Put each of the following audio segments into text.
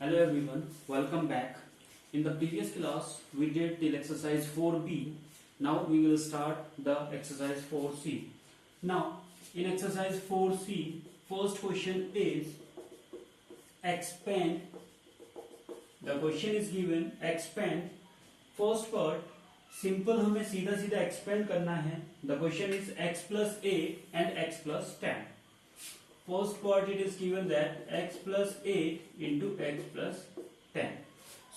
Hello everyone, welcome back. In the previous class, we did till exercise 4b. Now we will start the exercise 4c. Now, in exercise 4c, first question is expand. The question is given expand. First part, simple हमें सीधा सीधा expand करना है. The question is x plus a and x plus 10. First part it is given that x plus 8 into x plus 10.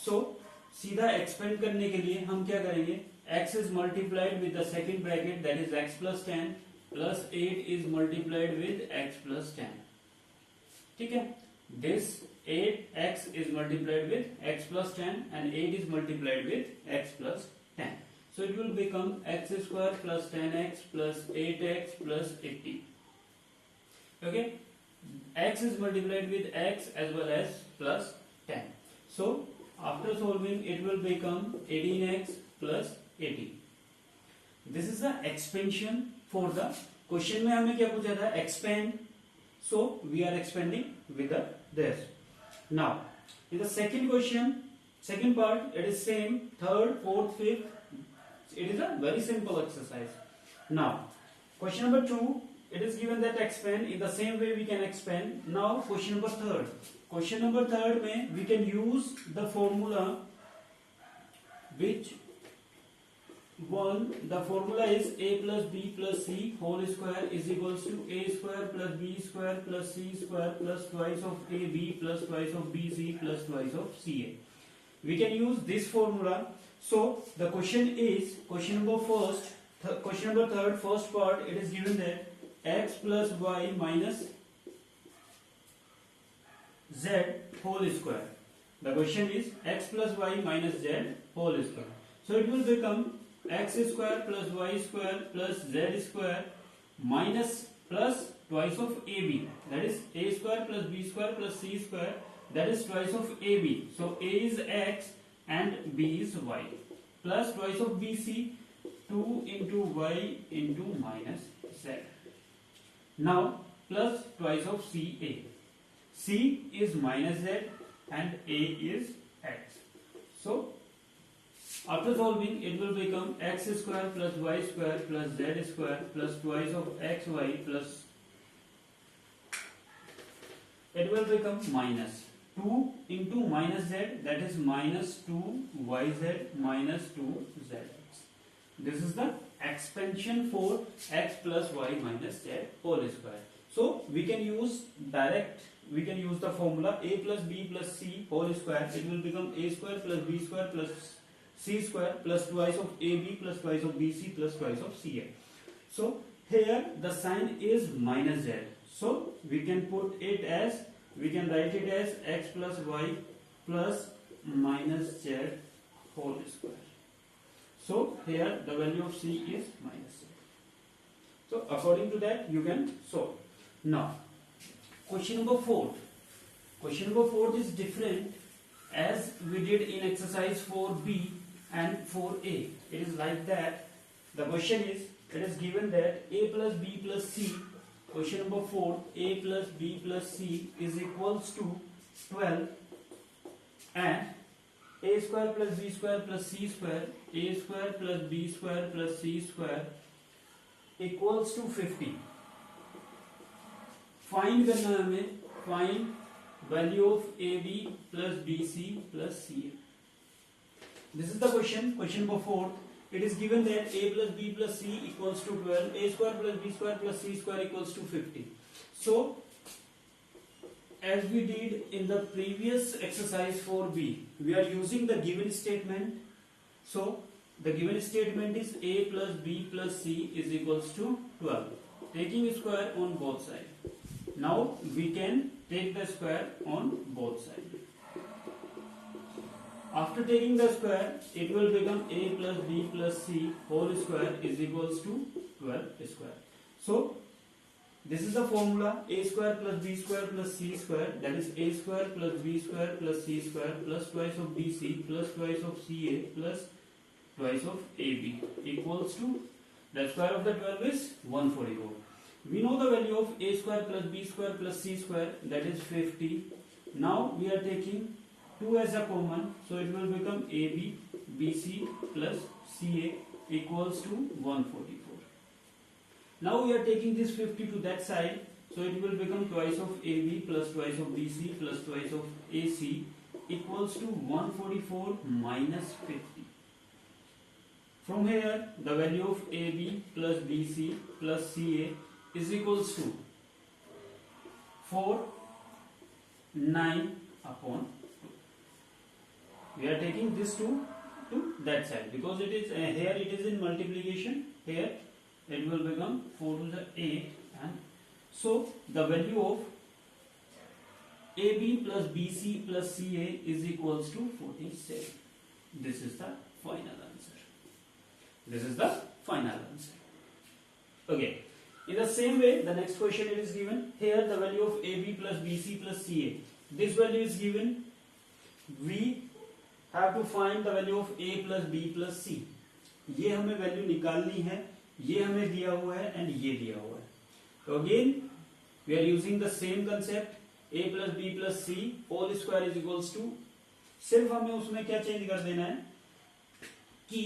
So सीधा expand करने के लिए हम क्या करेंगे? X is multiplied with the second bracket, that is x plus 10, plus 8 is multiplied with x plus 10. ठीक है? This 8x is multiplied with x plus 10 and 8 is multiplied with x plus 10. So it will become x square plus 10x plus 8x plus 80. Okay, x is multiplied with x as well as plus 10. So after solving it will become 18x plus 80. This is the expansion for the question में हमें क्या पूछा था? Expand. So we are expanding with the this. Now in the second question, second part, it is same, third, fourth, fifth. It is a very simple exercise. Now question number 2. It is given that expand. In the same way we can expand. Now question number third. Question number third में we can use the formula which one. The formula is a plus b plus c whole square is equals to a square plus b square plus c square plus twice of ab plus twice of bc plus twice of ca. We can use this formula. So the question is question number third, first part. It is given that x plus y minus z whole square. The question is x plus y minus z whole square. So it will become x square plus y square plus z square minus plus twice of ab. That is a square plus b square plus c square. That is twice of ab. So a is x and b is y. Plus twice of bc, 2 into y into minus z. Now plus twice of CA. C is minus Z and A is X. So after solving it will become x square plus y square plus z square plus twice of xy plus it will become minus 2 into minus z, that is minus 2yz minus 2zx. This is the expansion for x plus y minus z whole square. So we can use the formula a plus b plus c whole square. It will become a square plus b square plus c square plus twice of ab plus twice of bc plus twice of ca. So here the sign is minus z. So we can write it as x plus y plus minus z whole square. So here the value of c is minus z. So according to that you can solve. Now question number 4. Question number 4 is different as we did in exercise 4b and 4a. It is like that. The question is, it is given that a plus b plus c. Question number 4, a plus b plus c is equals to 12 and a square plus b square plus c square, a square plus b square plus c square equals to 50. Find करना है हमें, find value of AB plus BC plus CA. This is the question number 4. It is given that a plus b plus c equals to 12, a square plus b square plus c square equals to 50. So as we did in the previous exercise 4b, we are using the given statement. So the given statement is a plus b plus c is equals to 12. Taking square on both sides. Now we can take the square on both sides. After taking the square, it will become a plus b plus c whole square is equals to 12 square. So this is the formula a square plus b square plus c square, that is a square plus b square plus c square plus twice of bc plus twice of ca plus twice of ab equals to, the square of the 12 is 144. We know the value of a square plus b square plus c square, that is 50. Now we are taking 2 as a common, so it will become AB BC plus CA equals to 144. Now we are taking this 50 to that side, so it will become twice of AB plus twice of BC plus twice of AC equals to 144 minus 50. From here, the value of AB plus BC plus CA is equals to 4, 9 upon 2. We are taking this 2 to that side because it is here it is in multiplication. Here it will become 4 to the 8, and so the value of AB plus BC plus CA is equals to 47. This is the final answer. This is the final answer. Okay. In the same way, the next question it is given. Here the value of AB plus BC plus CA. This value is given. We have to find the value of A plus B plus C. ये हमें value निकालनी है, ये हमें दिया हुआ है and ये दिया हुआ है. तो again we are using the same concept. A plus B plus C whole square is equals to, सिर्फ हमें उसमें क्या चेंज कर देना है कि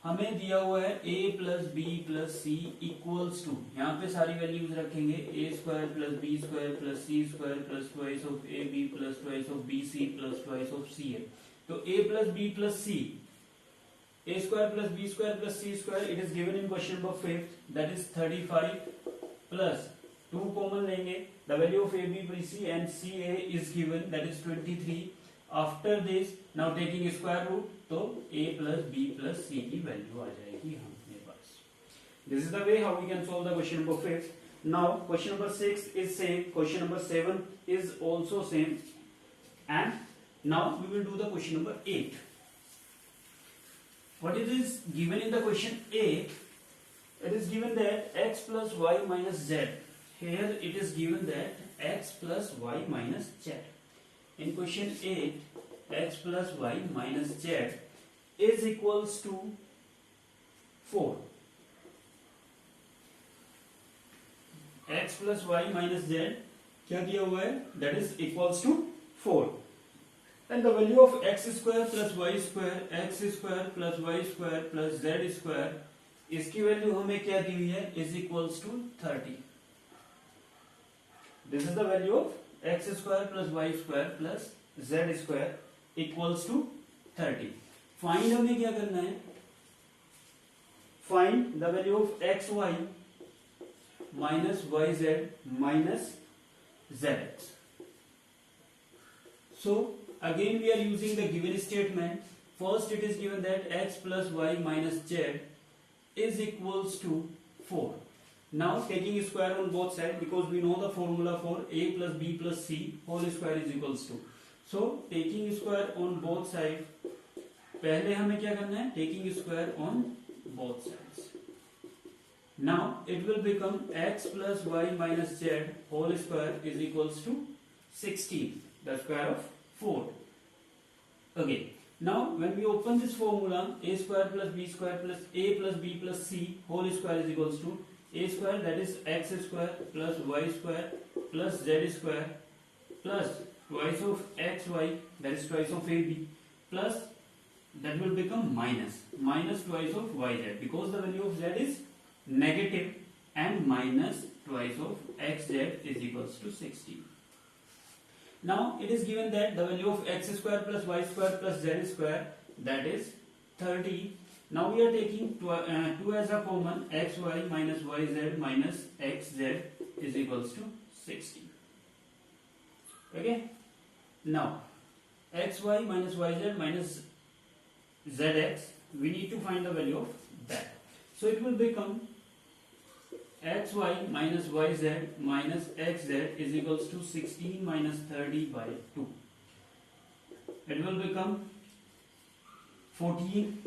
हमें दिया हुआ है A plus B plus C equals to, यहाँ पे सारी वैल्यूज रखेंगे A square plus B square plus C square plus twice of AB plus twice of BC plus twice of CA. तो A plus B plus C, A square plus B square plus C square, it is given in question number 5th, that is 35 plus 2 common लेंगे, the value of AB, BC and CA is given, that is 23. After this, now taking square root, तो A plus B plus C की value आ जाएगी हमारे पास. This is the way how we can solve the question number 5th. Now question number 6 is same, question number 7 is also same, and now we will do the question number 8. What it is given in the question A, it is given that x plus y minus z. Here it is given that x plus y minus z. In question 8, x plus y minus z is equals to 4. X plus y minus z क्या दिया हुआ है? That is equals to 4. And the value of x square plus y square, x square plus y square plus z square, इसकी value हमें क्या दी हुई है? Is equals to 30. This is the value of x square plus y square plus z square equals to 30. Find हमें क्या करना है? Find the value of xy minus yz minus zx. So again we are using the given statement. First it is given that x plus y minus z is equals to 4. Now taking square on both sides, because we know the formula for A plus B plus C whole square is equals to. So taking square on both sides, पहले हमें क्या करना है? Taking square on both sides. Now it will become x plus y minus z whole square is equals to 16, the square of 4. Okay. Now when we open this formula, a square plus b square plus a plus b plus c whole square is equals to a square, that is x square plus y square plus z square plus twice of xy, that is twice of ab, plus that will become minus twice of yz, because the value of z is negative, and minus twice of xz is equals to 16. Now it is given that the value of x square plus y square plus z square, that is 30. Now we are taking 2 as a common, xy minus yz minus xz is equals to 60. Okay. Now xy minus yz minus zx, we need to find the value of that. So it will become xy minus yz minus xz is equals to 16 minus 30 by 2. It will become 14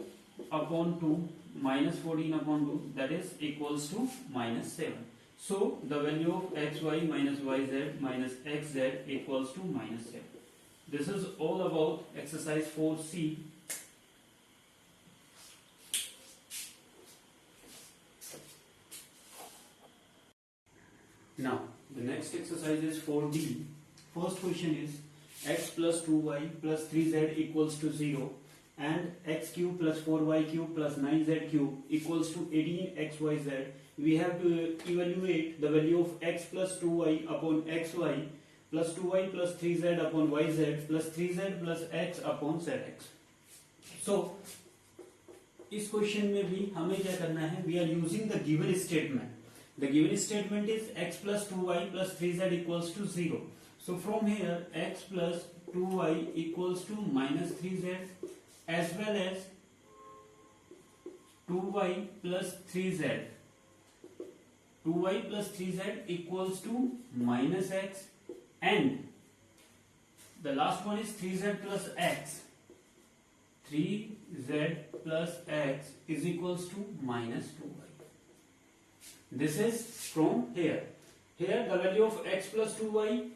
upon 2 minus 14 upon 2, that is equals to minus 7. So the value of xy minus yz minus xz equals to minus 7. This is all about exercise 4C. Now the next exercise is 4D. First question is, x plus 2y plus 3z equals to 0 and x cube plus 4y cube plus 9z cube equals to 18xyz, we have to evaluate the value of x plus 2y upon xy plus 2y plus 3z upon yz plus 3z plus x upon zx. So इस question में भी हमें क्या करना है, we are using the given statement. The given statement is x plus 2y plus 3z equals to 0. So from here x plus 2y equals to minus 3z as well as 2y plus 3z. 2y plus 3z equals to minus x and the last one is 3z plus x. 3z plus x is equals to minus 2y. This is from here. Here the value of x plus 2y,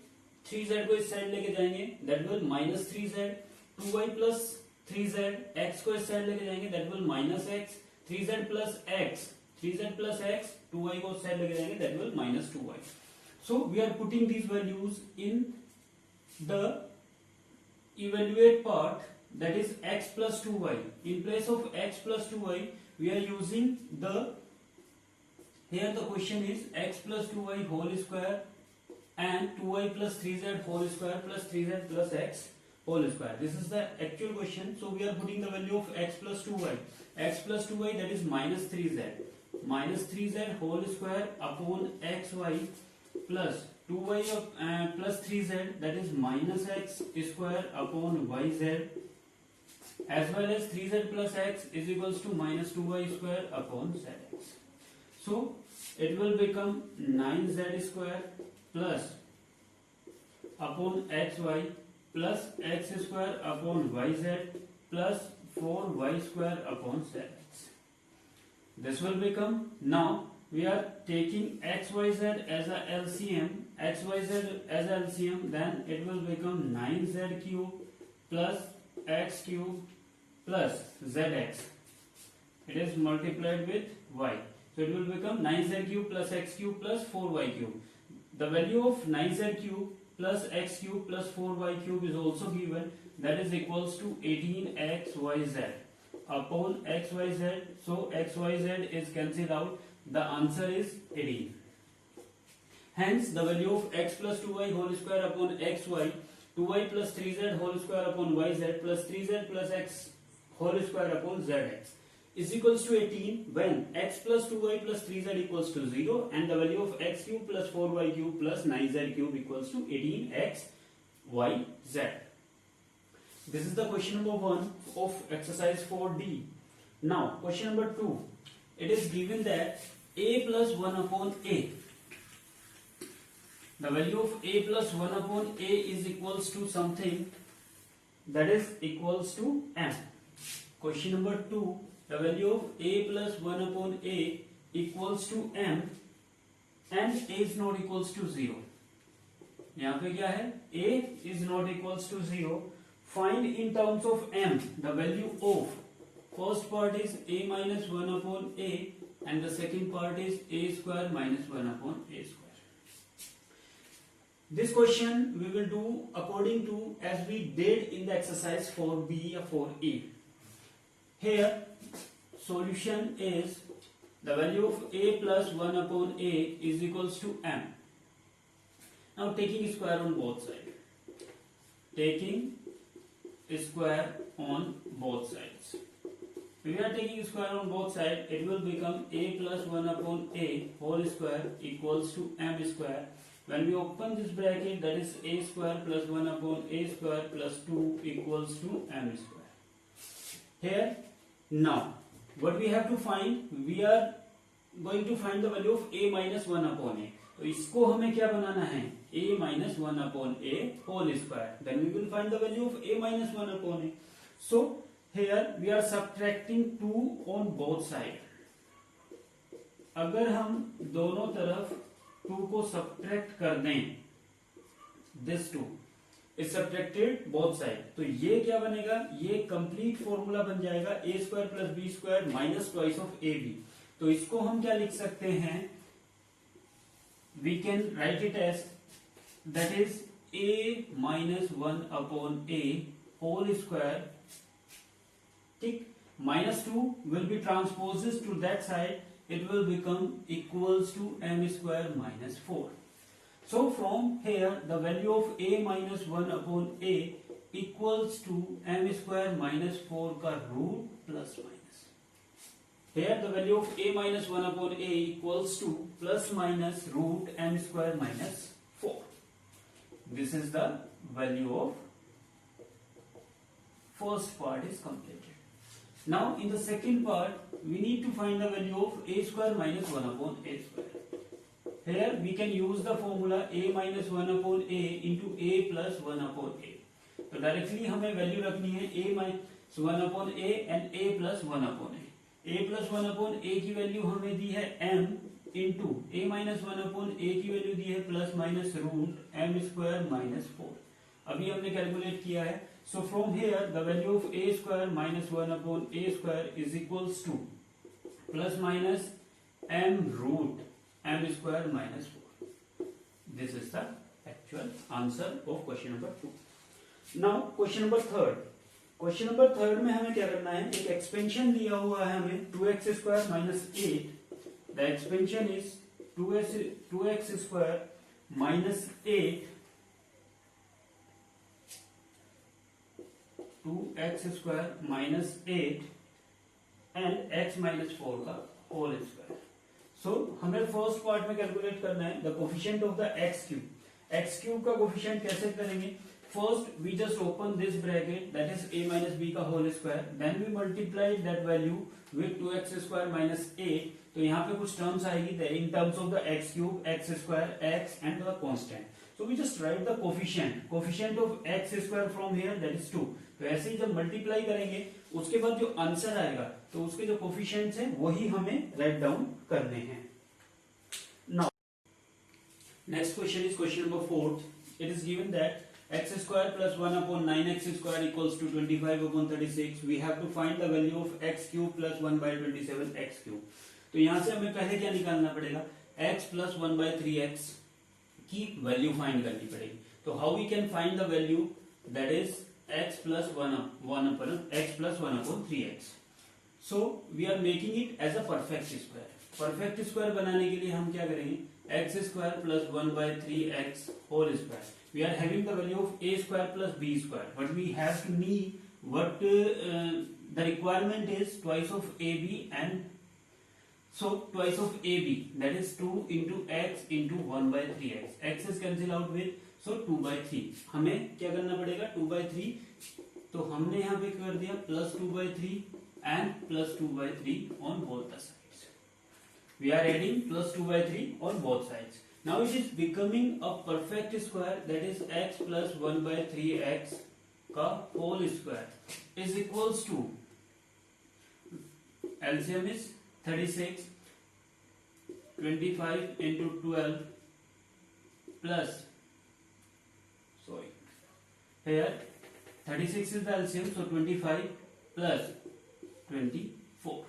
3z को इस side लेके जाएंगे, that will minus 3z. 2y plus 3z, x को इस side लेके जाएंगे, that will minus x. 3z plus x, 3z plus x, 2y को इस साइड लेके जाएंगे, that will minus 2y. So we are putting these values in the evaluate part, that is x plus 2y. In place of x plus 2y, we are using the, here the question is x plus 2y whole square and 2y plus 3z whole square plus 3z plus x whole square. This is the actual question. So we are putting the value of x plus 2y. X plus 2y, that is minus 3z. Minus 3z whole square upon xy plus 2y plus 3z, that is minus x square upon yz, as well as 3z plus x is equals to minus 2y square upon zx. So it will become 9z square plus upon xy plus x square upon yz plus 4y square upon zx. This will become, now we are taking xyz as a LCM, xyz as a LCM, then it will become 9z cube plus x cube plus zx. It is multiplied with y. So it will become 9z cube plus x cube plus 4y cube. The value of 9z cube plus x cube plus 4y cube is also given, that is equals to 18xyz upon xyz. So xyz is cancelled out. The answer is 18. Hence the value of x plus 2y whole square upon xy, 2y plus 3z whole square upon yz plus 3z plus x whole square upon zx is equals to 18 when x plus 2y plus 3z equals to 0 and the value of x cube plus 4y cube plus 9z cube equals to 18xyz. This is the question number 1 of exercise 4D. Now question number 2. It is given that a plus 1 upon a. The value of a plus 1 upon a is equals to something, that is equals to m. Question number 2. The value of a plus 1 upon a equals to m and a is not equals to 0. यहाँ पे क्या है? a is not equals to 0. Find in terms of m the value of, first part is a minus 1 upon a and the second part is a square minus 1 upon a square. This question we will do according to as we did in the exercise 4B or 4E. Here solution is the value of a plus 1 upon a is equals to m. Now taking square on both sides. Taking square on both sides. If we are taking square on both sides, it will become a plus 1 upon a whole square equals to m square. When we open this bracket, that is a square plus 1 upon a square plus 2 equals to m square. Here, now, what we have to find, we are going to find the value of a minus 1 upon a. तो इसको हमें क्या बनाना है? a minus 1 upon a whole square. Then we will find the value of a minus 1 upon a. So here we are subtracting 2 on both sides. अगर हम दोनों तरफ 2 को subtract कर दें, this 2 is subtracted both sides. तो ये क्या बनेगा? ये complete formula बन जाएगा a square plus b square minus twice of ab. तो इसको हम क्या लिख सकते हैं? We can write it as, that is a minus 1 upon a whole square, ठीक, -2 will be transposes to that side, it will become equals to m square minus 4. So from here the value of a minus 1 upon a equals to m square minus 4 का root plus minus. Here the value of a minus 1 upon a equals to plus minus root m square minus 4. This is the value of first part is completed. Now in the second part we need to find the value of a square minus 1 upon a square. Here we can use the formula a minus 1 upon a into a plus 1 upon a. तो directly हमें value रखनी है a minus 1 upon a and a plus 1 upon a. a plus 1 upon a की value हमें दी है m into a minus 1 upon a की value दी है plus minus root m square minus 4. अभी हमने कैलकुलेट किया है. So from here the value of a square minus 1 upon a square is equals to plus minus m root m square minus 4. This is the actual answer of question number 2. Now question number 3. Question number 3 में हमें क्या करना है, एक expansion दिया हुआ है हमें 2x square minus 8. The expansion is 2x square minus 8, 2x square minus 8 and x minus 4 का होल स्क्वायर. सो हमें फर्स्ट पार्ट में कैलकुलेट करना है the coefficient of the x cube. x cube का कोफिशिएंट कैसे करेंगे, first we just open this bracket that is a minus b का whole square, then we multiply that value with 2x square minus 8. तो यहाँ पे कुछ terms आएगी in terms of the x cube, x square, x and the constant. So we just write the coefficient of x square from here that is 2. तो ऐसे ही जब multiply करेंगे उसके बाद जो आंसर आएगा तो उसके जो कोफिशिएंट्स हैं वही हमें राइट डाउन करने हैं. Now next question is question number 4. It is given that x square plus 1 upon 9x square equals to 25 upon 36. We have to find the value of x cube plus 1 by 27 x cube. तो यहाँ से हमें पहले क्या निकालना पड़ेगा, x plus 1 by 3x की value find करनी पड़ेगी. तो how we can find the value that is x plus 1 upon 3x. So we are making it as a perfect square. Perfect square बनाने के लिए हम क्या करेंगे, x square plus 1 by 3x whole square. We are having the value of a square plus b square, but we have to need what the requirement is twice of ab, and so twice of ab, that is 2 into x into 1 by 3x. x is cancel out with, so 2 by 3. हमें क्या करना पड़ेगा, 2 by 3. तो हमने यहाँ पे कर दिया plus 2 by 3 and plus 2 by 3 on both the sides. We are adding plus 2 by 3 on both sides. Now it is becoming a perfect square, that is x plus 1 by 3x का whole square is equals to, LCM is 36, 25 into 12 plus, sorry, here 36 is the LCM, so 25 plus 24,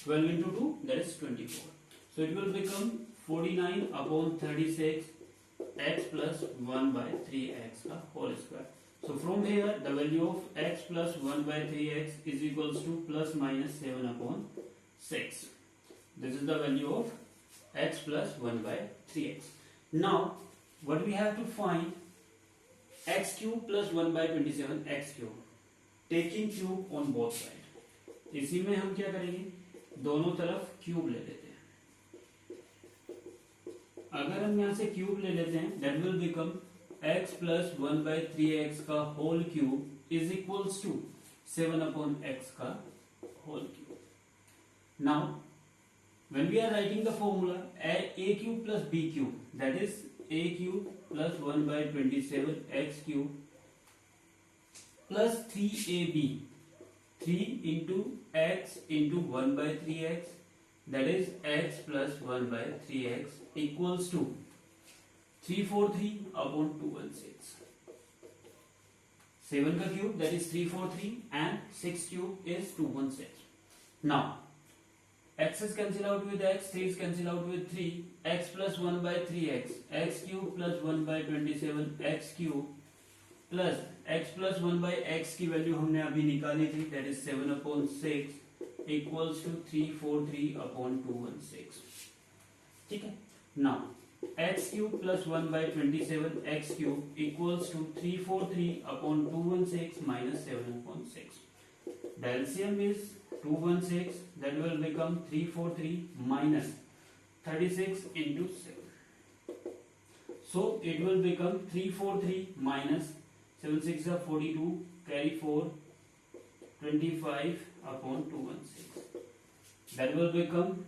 12 into 2, that is 24. So it will become 49 upon 36 x plus 1 by 3x का whole square. So from here the value of x plus 1 by 3x is equals to plus minus 7 upon 6. This is the value of x plus 1 by 3x. Now what we have to find x cube plus 1 by 27 x cube, taking cube on both sides. इसी में हम क्या करेंगे, दोनों तरफ cube ले लेते हैं. अगर हम यहाँ से क्यूब ले लेते हैं that will become x plus 1 by 3x का whole cube is equals to 7 upon x का whole cube. Now when we are writing the formula a cube plus b cube, that is a cube plus 1 by 27 x cube plus 3ab, 3 into x into 1 by 3x, that is x plus 1 by 3x equals to 343 upon 216. 7 का cube that is 343 and 6 cube is 216. Now x is cancel out with x, 3 is cancel out with 3, x plus 1 by 3x, x cube plus 1 by 27 x cube plus x plus 1 by x की value हमने अभी निकाली थी, that is 7 upon 6 equals to 343 upon 216. ठीक है. Now x cube plus 1 by 27 x cube equals to 343 upon 216 minus 7 upon 6. The LCM is 216, that will become 343 minus 36 into 7. So it will become 343 minus 7 6 are 42, carry 4, 25 upon 216. That will become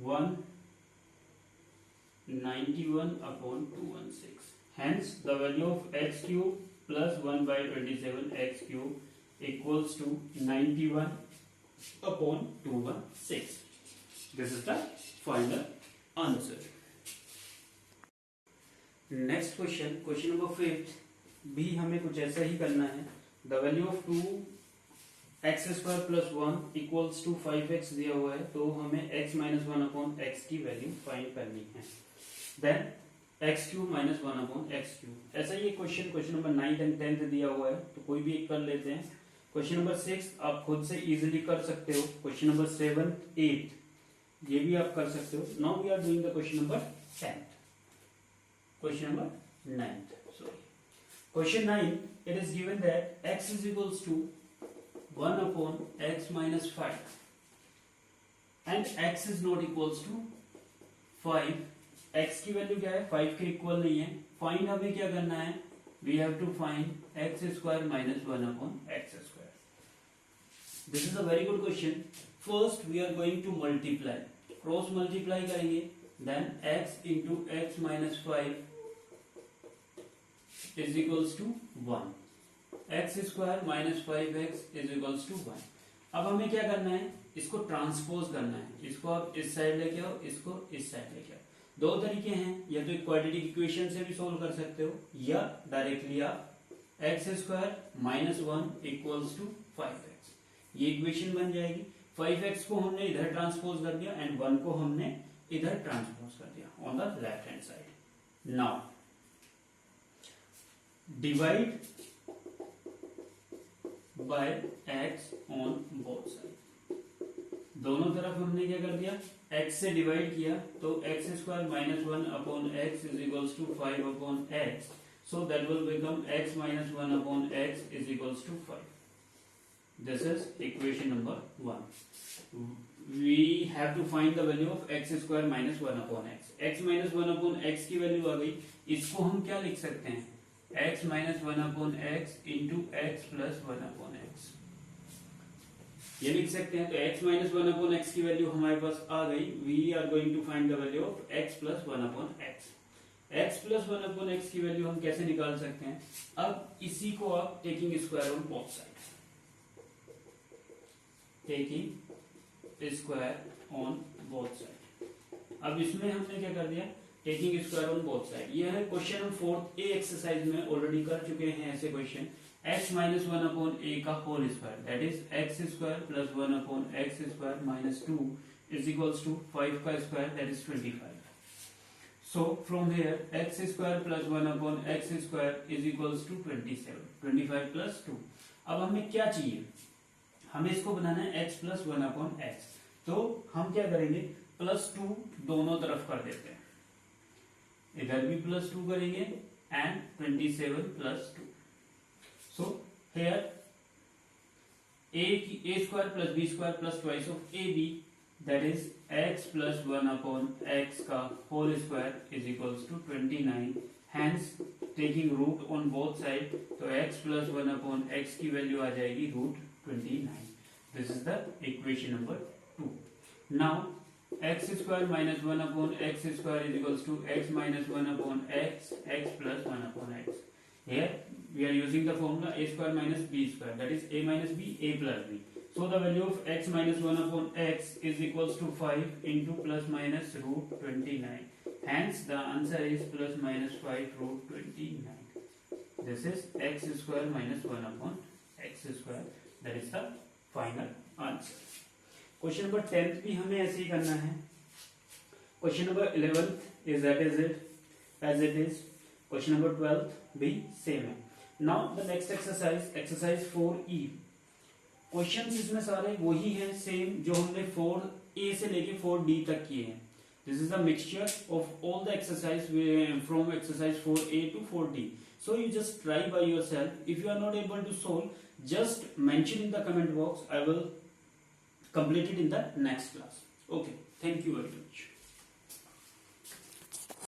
191 upon 216. Hence the value of x cube plus 1 by 27 x cube equals to 91 upon 216. This is the final answer. Next question, question number 5 भी हमें कुछ ऐसा ही करना है. The value of 2x square plus 1 equals to 5x दिया हुआ है, तो हमें x minus 1 upon x की वैल्यू फाइंड करनी है. Then x cube minus 1 upon x cube. ऐसा ही क्वेश्चन नंबर 9 एंड 10 दिया हुआ है, तो कोई भी एक कर लेते हैं. क्वेश्चन नंबर 6 आप खुद से इजीली कर सकते हो. क्वेश्चन नंबर 7, 8 ये भी आप कर सकते हो. Now we are doing the question number 10. Question number 9, sorry. Question 9, it is given that x is equals to 1 upon x minus 5 and x is not equals to 5. x की value क्या है? 5 के इक्वल नहीं है. Find हमें क्या करना है? We have to find x square minus 1 upon x square. This is a very good question. First we are going to multiply. Cross multiply करेंगे. Then x into x minus 5 is equals to 1. x square minus 5x is equals to 1. अब हमें क्या करना है? इसको transpose करना है. इसको आप इस साइड लेके आओ, इसको इस साइड लेके आओ. दो तरीके हैं, या तो क्वाड्रेटिक इक्वेशन से भी सोल्व कर सकते हो, या डायरेक्टली आप x square minus 1 equals to 5x ये इक्वेशन बन जाएगी. 5x को हमने इधर ट्रांसपोज कर दिया एंड 1 को हमने इधर ट्रांसपोज कर दिया on the left hand side. Now divide by x on both side. दोनों तरफ हमने क्या कर दिया? x से डिवाइड किया, तो x square minus 1 upon x is equals to 5 upon x. So that will become x minus 1 upon x is equals to 5. This is equation number 1. We have to find the value of x square minus 1 upon x. x minus 1 upon x की value आ गई. इसको हम क्या लिख सकते हैं? x minus 1 upon x into x plus 1 upon x. ये लिख सकते हैं. तो x minus 1 upon x की वैल्यू हमारे पास आ गई. We are going to find the value of x plus 1 upon x. x plus 1 upon x की वैल्यू हम कैसे निकाल सकते हैं? अब इसी को आप taking square on both side, taking square on both side. अब इसमें हमने क्या कर दिया? Taking square on both side. ये है क्वेश्चन हम 4th ए एक्सरसाइज में ऑलरेडी कर चुके हैं ऐसे question. x minus 1 upon a का whole square, that is x square plus 1 upon x square minus 2 is equals to 5 का square, that is 25. So from here x square plus 1 upon x square is equals to 27. 25 plus 2. अब हमें क्या चाहिए? हमें इसको बनाना है x plus 1 upon x. तो हम क्या करेंगे? प्लस 2 दोनों तरफ कर देते हैं. इधर भी प्लस 2 करेंगे and 27 plus 2. So here a square plus b square plus twice of ab, that is x plus 1 upon x का whole square is equals to 29. Hence taking root on both side, तो x plus 1 upon x की value आ जाएगी root 29. This is the equation number 2. Now x square minus 1 upon x square is equals to x minus 1 upon x plus 1 upon x. Here we are using the formula a square minus b square, that is a minus b, a plus b. So the value of x minus 1 upon x is equals to 5 into plus minus root 29. Hence the answer is plus minus 5 root 29. This is x square minus 1 upon x square. That is the final answer. Question number 10 भी हमें ऐसे ही करना है. Question number 11 is that is it as it is. Question number 12 भी same है. Now the next exercise, exercise 4E. क्वेश्चन इसमें सारे वही हैं सेम जो हमने 4A से लेके 4D तक किए हैं. This is a mixture of all the exercise from exercise 4A to 4D. So you just try by yourself. If you are not able to solve, just mention in the comment box. I will complete it in the next class. Okay. Thank you very much.